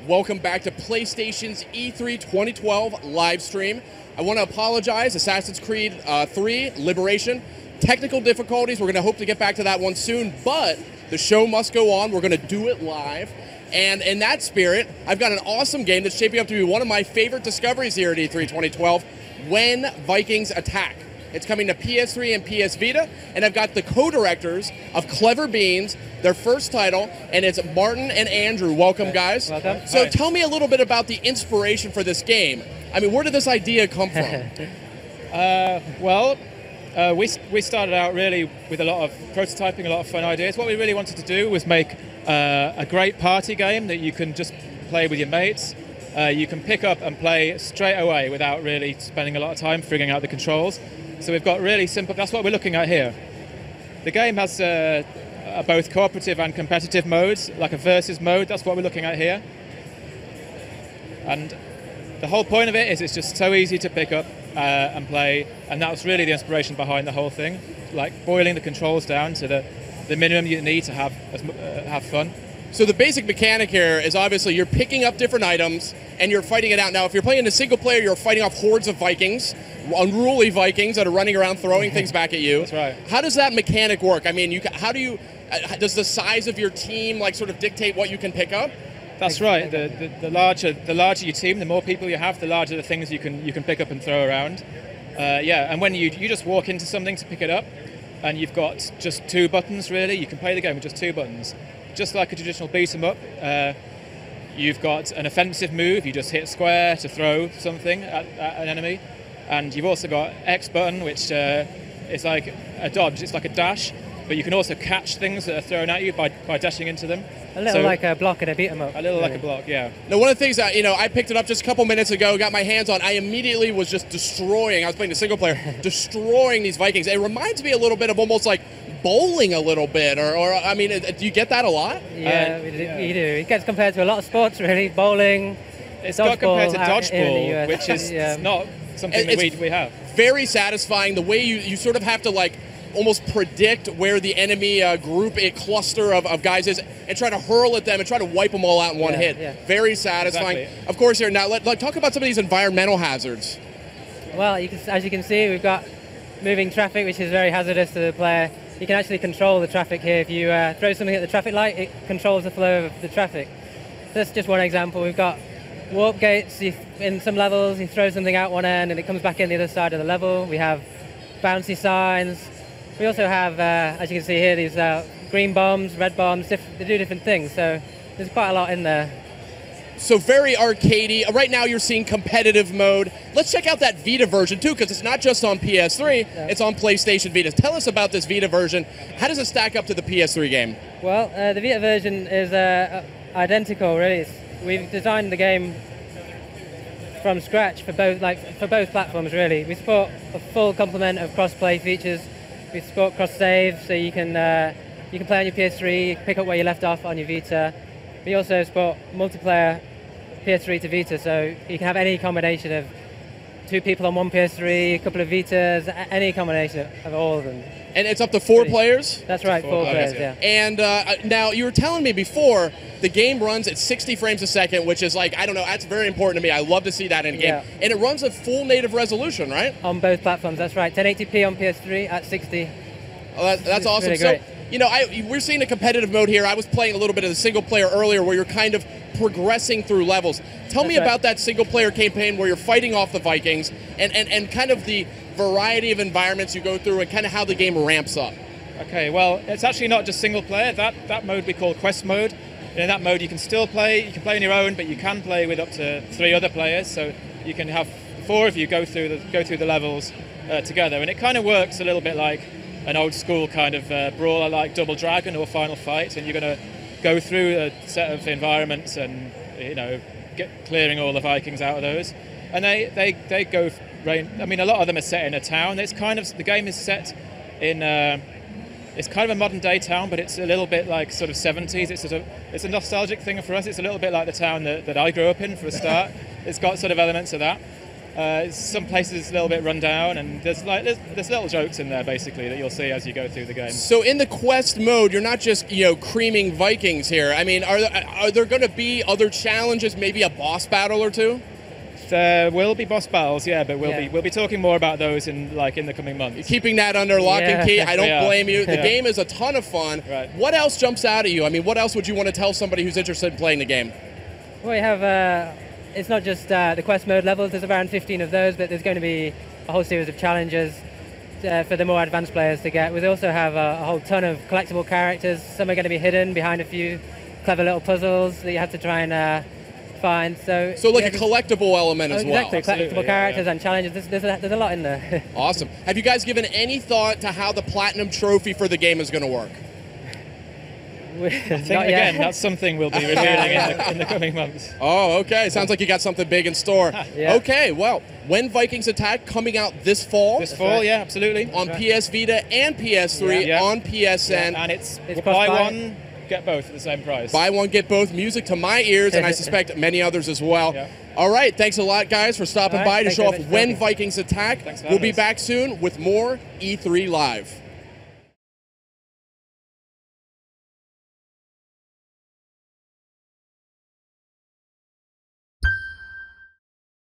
Welcome back to PlayStation's E3 2012 live stream. I want to apologize, Assassin's Creed 3 Liberation. Technical difficulties, we're going to hope to get back to that one soon, but the show must go on. We're going to do it live. And in that spirit, I've got an awesome game that's shaping up to be one of my favorite discoveries here at E3 2012, When Vikings Attack. It's coming to PS3 and PS Vita, and I've got the co-directors of Clever Beans, their first title, and it's Martin and Andrew. Welcome, guys. Welcome. So Hi. tell me a little bit about the inspiration for this game. I mean, where did this idea come from? We started out really with a lot of prototyping, a lot of fun ideas. What we really wanted to do was make a great party game that you can just play with your mates. You can pick up and play straight away without really spending a lot of time figuring out the controls. So we've got really simple, that's what we're looking at here. The game has both cooperative and competitive modes, like a versus mode, that's what we're looking at here. And the whole point of it is it's just so easy to pick up and play, and that was really the inspiration behind the whole thing, like boiling the controls down to the minimum you need to have fun. So the basic mechanic here is obviously you're picking up different items and you're fighting it out. Now, if you're playing a single player, you're fighting off hordes of Vikings, unruly Vikings that are running around throwing things back at you. That's right. How does that mechanic work? I mean, does the size of your team like sort of dictate what you can pick up? That's right. The larger your team, the more people you have, the larger the things you can pick up and throw around. And when you just walk into something to pick it up, and you've got just two buttons really, you can play the game with just two buttons. Just like a traditional beat 'em up, you've got an offensive move. You just hit square to throw something at an enemy, and you've also got X button, which is like a dodge. It's like a dash, but you can also catch things that are thrown at you by dashing into them. A little like a block in a beat 'em up. A little like a block, yeah. Now, one of the things that, I picked it up just a couple minutes ago, got my hands on, I immediately was just destroying, I was playing the single player, destroying these Vikings. It reminds me a little bit of almost like bowling a little bit, or I mean, do you get that a lot? Yeah, we do. It gets compared to a lot of sports, really. Bowling, it's got compared to out in the dodgeball, US. which is not something that we have. Very satisfying, the way you sort of have to like almost predict where the enemy group, a cluster of guys is, and try to hurl at them and try to wipe them all out in one hit. Yeah. Very satisfying. Exactly. Of course, here, now let's talk about some of these environmental hazards. Well, as you can see, we've got moving traffic, which is very hazardous to the player. You can actually control the traffic here. If you throw something at the traffic light, it controls the flow of the traffic. That's just one example. We've got warp gates. In some levels, you throw something out one end and it comes back in the other side of the level. We have bouncy signs. We also have, as you can see here, these green bombs, red bombs. They do different things, so there's quite a lot in there. So very arcadey. Right now you're seeing competitive mode. Let's check out that Vita version too, because it's not just on PS3, it's on PlayStation Vita. Tell us about this Vita version. How does it stack up to the PS3 game? Well, the Vita version is identical, really. We've designed the game from scratch for both platforms, really. We support a full complement of cross-play features. We support cross-save, so you can play on your PS3, you can pick up where you left off on your Vita. We also support multiplayer PS3 to Vita, so you can have any combination of two people on one PS3, a couple of Vitas, any combination of all of them. And it's up to 4 players? That's right, 4 players, yeah. And now, you were telling me before, the game runs at 60 frames a second, which is like, I don't know, that's very important to me. I love to see that in a game. Yeah. And it runs at full native resolution, right? On both platforms, that's right. 1080p on PS3 at 60. Oh, that's awesome. Really great. So, we're seeing a competitive mode here. I was playing a little bit of the single player earlier where you're kind of progressing through levels. Tell me about that single player campaign where you're fighting off the Vikings and kind of the variety of environments you go through and kind of how the game ramps up. Okay, well, it's actually not just single player. That mode we call quest mode. In that mode you can still play, you can play on your own, but you can play with up to 3 other players, so you can have 4 of you go through the levels together, and it kind of works a little bit like an old school kind of brawler like Double Dragon or Final Fight, and you're going to go through a set of environments and clearing all the Vikings out of those, and they go. I mean, a lot of them are set in a town. The game is set in. It's kind of a modern day town, but it's a little bit like sort of 70s. It's a nostalgic thing for us. It's a little bit like the town that I grew up in for a start. It's got sort of elements of that. Some places it's a little bit run down, and there's little jokes in there basically that you'll see as you go through the game. So in the quest mode, you're not just creaming Vikings here. I mean, are there going to be other challenges? Maybe a boss battle or two? There will be boss battles, yeah, but we'll be talking more about those in the coming months. Keeping that under lock and key. I don't blame you. The game is a ton of fun. Right. What else jumps out at you? I mean, what else would you want to tell somebody who's interested in playing the game? Well, we have, it's not just the quest mode levels, there's around 15 of those, but there's going to be a whole series of challenges for the more advanced players to get. We also have a whole ton of collectible characters. Some are going to be hidden behind a few clever little puzzles that you have to try and find. So like a collectible element as well. Exactly, collectible characters and challenges. There's a lot in there. Awesome. Have you guys given any thought to how the Platinum Trophy for the game is going to work? I think, again, that's something we'll be revealing in the coming months. Oh, okay. Sounds like you got something big in store. Yeah. Okay, well, When Vikings Attack coming out this fall. This fall, yeah, absolutely. On PS Vita and PS3 on PSN. Yeah, and it's buy one, get both at the same price. Buy one, get both. Music to my ears, and I suspect many others as well. Yeah. All right, thanks a lot, guys, for stopping by to show off When much. Vikings Attack. Thanks for We'll having be us. back soon with more E3 Live.